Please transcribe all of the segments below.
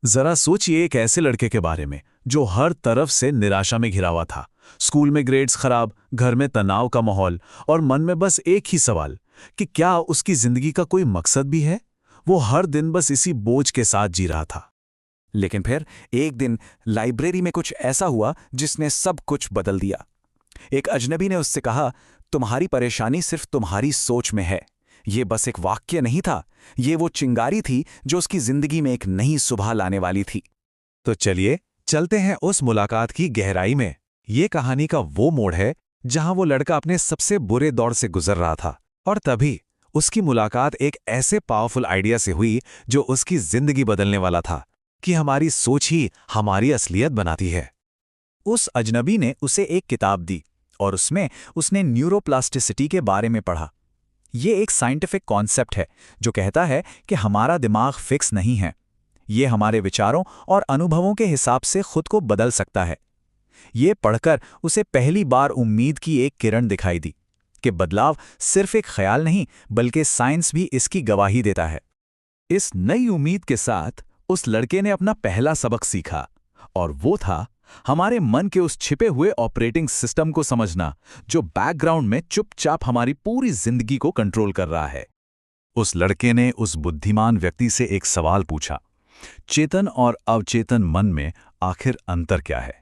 जरा सोचिए एक ऐसे लड़के के बारे में जो हर तरफ से निराशा में घिरा हुआ था। स्कूल में ग्रेड्स खराब, घर में तनाव का माहौल और मन में बस एक ही सवाल कि क्या उसकी जिंदगी का कोई मकसद भी है। वो हर दिन बस इसी बोझ के साथ जी रहा था। लेकिन फिर एक दिन लाइब्रेरी में कुछ ऐसा हुआ जिसने सब कुछ बदल दिया। एक अजनबी ने उससे कहा, तुम्हारी परेशानी सिर्फ तुम्हारी सोच में है। ये बस एक वाक्य नहीं था, ये वो चिंगारी थी जो उसकी जिंदगी में एक नई सुबह लाने वाली थी। तो चलिए चलते हैं उस मुलाकात की गहराई में। ये कहानी का वो मोड़ है जहां वो लड़का अपने सबसे बुरे दौर से गुजर रहा था और तभी उसकी मुलाकात एक ऐसे पावरफुल आइडिया से हुई जो उसकी जिंदगी बदलने वाला था कि हमारी सोच ही हमारी असलियत बनाती है। उस अजनबी ने उसे एक किताब दी और उसमें उसने न्यूरोप्लास्टिसिटी के बारे में पढ़ा। ये एक साइंटिफिक कॉन्सेप्ट है जो कहता है कि हमारा दिमाग फिक्स नहीं है। ये हमारे विचारों और अनुभवों के हिसाब से खुद को बदल सकता है। ये पढ़कर उसे पहली बार उम्मीद की एक किरण दिखाई दी कि बदलाव सिर्फ एक ख्याल नहीं बल्कि साइंस भी इसकी गवाही देता है। इस नई उम्मीद के साथ उस लड़के ने अपना पहला सबक सीखा और वो था हमारे मन के उस छिपे हुए ऑपरेटिंग सिस्टम को समझना जो बैकग्राउंड में चुपचाप हमारी पूरी जिंदगी को कंट्रोल कर रहा है। उस लड़के ने उस बुद्धिमान व्यक्ति से एक सवाल पूछा, चेतन और अवचेतन मन में आखिर अंतर क्या है?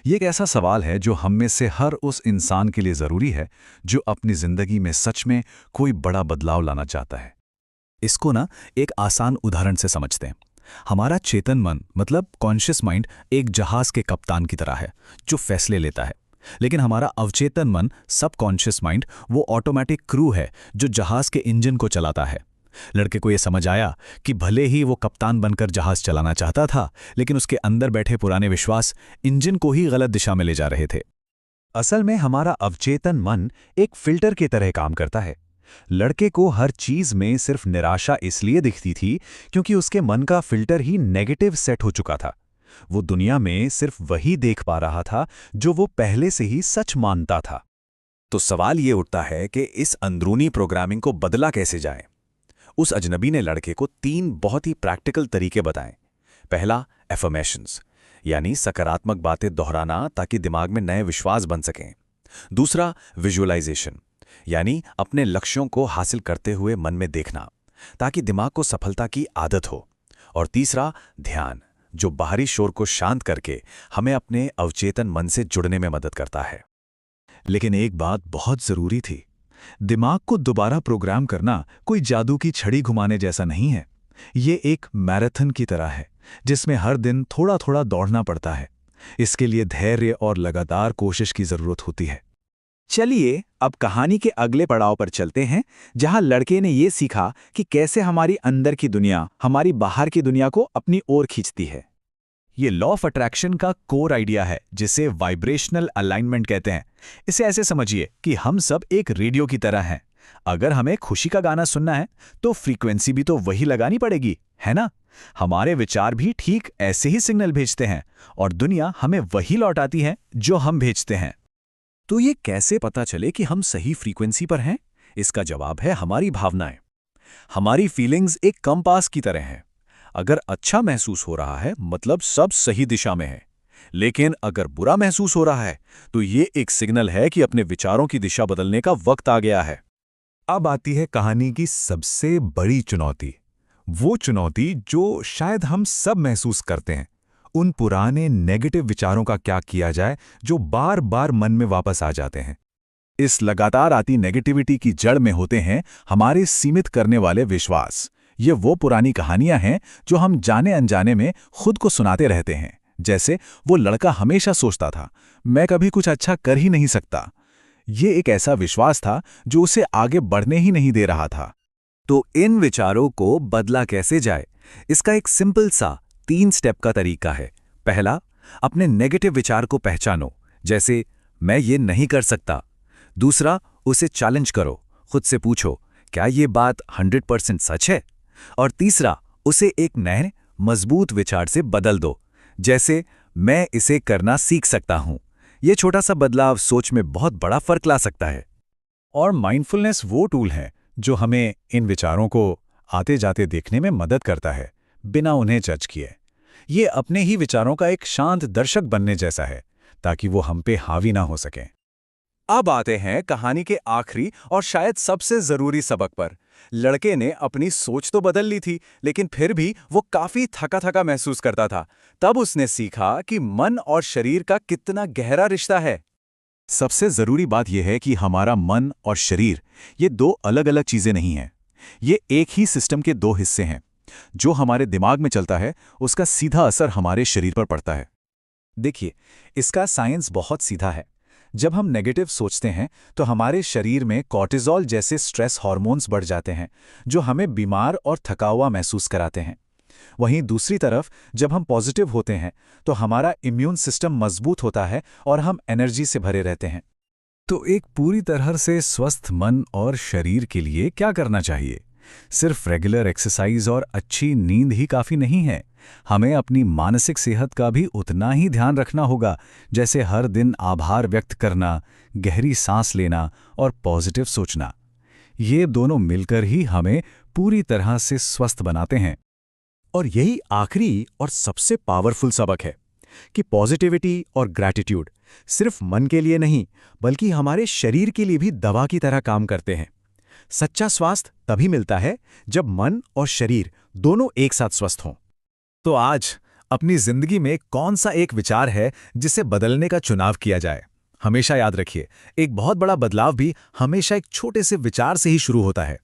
ये एक ऐसा सवाल है जो हम में से हर उस इंसान के लिए जरूरी है जो अपनी जिंदगी में सच में कोई बड़ा बदलाव लाना चाहता है। इसको ना एक आसान उदाहरण से समझते हैं। हमारा चेतन मन मतलब कॉन्शियस माइंड एक जहाज के कप्तान की तरह है जो फैसले लेता है, लेकिन हमारा अवचेतन मन सबकॉन्शियस माइंड वो ऑटोमेटिक क्रू है जो जहाज के इंजन को चलाता है। लड़के को यह समझ आया कि भले ही वो कप्तान बनकर जहाज चलाना चाहता था, लेकिन उसके अंदर बैठे पुराने विश्वास इंजन को ही गलत दिशा में ले जा रहे थे। असल में हमारा अवचेतन मन एक फिल्टर की तरह काम करता है। लड़के को हर चीज में सिर्फ निराशा इसलिए दिखती थी क्योंकि उसके मन का फिल्टर ही नेगेटिव सेट हो चुका था। वो दुनिया में सिर्फ वही देख पा रहा था जो वो पहले से ही सच मानता था। तो सवाल ये उठता है कि इस अंदरूनी प्रोग्रामिंग को बदला कैसे जाए। उस अजनबी ने लड़के को 3 बहुत ही प्रैक्टिकल तरीके बताए। पहला, एफर्मेशंस, यानी सकारात्मक बातें दोहराना ताकि दिमाग में नए विश्वास बन सकें। दूसरा, विजुअलाइजेशन, यानी अपने लक्ष्यों को हासिल करते हुए मन में देखना ताकि दिमाग को सफलता की आदत हो। और तीसरा, ध्यान, जो बाहरी शोर को शांत करके हमें अपने अवचेतन मन से जुड़ने में मदद करता है। लेकिन एक बात बहुत जरूरी थी, दिमाग को दोबारा प्रोग्राम करना कोई जादू की छड़ी घुमाने जैसा नहीं है। ये एक मैराथन की तरह है जिसमें हर दिन थोड़ा थोड़ा दौड़ना पड़ता है। इसके लिए धैर्य और लगातार कोशिश की जरूरत होती है। चलिए अब कहानी के अगले पड़ाव पर चलते हैं, जहां लड़के ने यह सीखा कि कैसे हमारी अंदर की दुनिया हमारी बाहर की दुनिया को अपनी ओर खींचती है। ये लॉ ऑफ अट्रैक्शन का कोर आइडिया है जिसे वाइब्रेशनल अलाइनमेंट कहते हैं। इसे ऐसे समझिए कि हम सब एक रेडियो की तरह हैं। अगर हमें खुशी का गाना सुनना है तो फ्रीक्वेंसी भी तो वही लगानी पड़ेगी, है ना? हमारे विचार भी ठीक ऐसे ही सिग्नल भेजते हैं और दुनिया हमें वही लौटाती है जो हम भेजते हैं। तो ये कैसे पता चले कि हम सही फ्रीक्वेंसी पर हैं? इसका जवाब है हमारी भावनाएं। हमारी फीलिंग्स एक कंपास की तरह हैं। अगर अच्छा महसूस हो रहा है मतलब सब सही दिशा में है, लेकिन अगर बुरा महसूस हो रहा है तो ये एक सिग्नल है कि अपने विचारों की दिशा बदलने का वक्त आ गया है। अब आती है कहानी की सबसे बड़ी चुनौती, वो चुनौती जो शायद हम सब महसूस करते हैं। उन पुराने नेगेटिव विचारों का क्या किया जाए जो बार बार मन में वापस आ जाते हैं। इस लगातार आती नेगेटिविटी की जड़ में होते हैं हमारे सीमित करने वाले विश्वास। ये वो पुरानी कहानियां हैं जो हम जाने अनजाने में खुद को सुनाते रहते हैं। जैसे वो लड़का हमेशा सोचता था, मैं कभी कुछ अच्छा कर ही नहीं सकता। ये एक ऐसा विश्वास था जो उसे आगे बढ़ने ही नहीं दे रहा था। तो इन विचारों को बदला कैसे जाए? इसका एक सिंपल सा 3 स्टेप का तरीका है। पहला, अपने नेगेटिव विचार को पहचानो, जैसे मैं ये नहीं कर सकता। दूसरा, उसे चैलेंज करो, खुद से पूछो क्या ये बात 100% सच है। और तीसरा, उसे एक नए मजबूत विचार से बदल दो, जैसे मैं इसे करना सीख सकता हूं। यह छोटा सा बदलाव सोच में बहुत बड़ा फर्क ला सकता है। और माइंडफुलनेस वो टूल है जो हमें इन विचारों को आते जाते देखने में मदद करता है बिना उन्हें जज किए। ये अपने ही विचारों का एक शांत दर्शक बनने जैसा है, ताकि वो हम पे हावी ना हो सकें। अब आते हैं कहानी के आखिरी और शायद सबसे जरूरी सबक पर। लड़के ने अपनी सोच तो बदल ली थी, लेकिन फिर भी वो काफी थका थका महसूस करता था। तब उसने सीखा कि मन और शरीर का कितना गहरा रिश्ता है। सबसे जरूरी बात यह है कि हमारा मन और शरीर ये दो अलग अलग चीजें नहीं हैं। ये एक ही सिस्टम के दो हिस्से हैं। जो हमारे दिमाग में चलता है उसका सीधा असर हमारे शरीर पर पड़ता है। देखिए, इसका साइंस बहुत सीधा है। जब हम नेगेटिव सोचते हैं तो हमारे शरीर में कॉर्टिसोल जैसे स्ट्रेस हार्मोन्स बढ़ जाते हैं, जो हमें बीमार और थका हुआ महसूस कराते हैं। वहीं दूसरी तरफ जब हम पॉजिटिव होते हैं तो हमारा इम्यून सिस्टम मजबूत होता है और हम एनर्जी से भरे रहते हैं। तो एक पूरी तरह से स्वस्थ मन और शरीर के लिए क्या करना चाहिए? सिर्फ रेगुलर एक्सरसाइज और अच्छी नींद ही काफ़ी नहीं है। हमें अपनी मानसिक सेहत का भी उतना ही ध्यान रखना होगा, जैसे हर दिन आभार व्यक्त करना, गहरी सांस लेना और पॉजिटिव सोचना। ये दोनों मिलकर ही हमें पूरी तरह से स्वस्थ बनाते हैं। और यही आखिरी और सबसे पावरफुल सबक है कि पॉजिटिविटी और ग्रैटिट्यूड सिर्फ मन के लिए नहीं, बल्कि हमारे शरीर के लिए भी दवा की तरह काम करते हैं। सच्चा स्वास्थ्य तभी मिलता है जब मन और शरीर दोनों एक साथ स्वस्थ हों। तो आज अपनी जिंदगी में कौन सा एक विचार है जिसे बदलने का चुनाव किया जाए? हमेशा याद रखिए, एक बहुत बड़ा बदलाव भी हमेशा एक छोटे से विचार से ही शुरू होता है।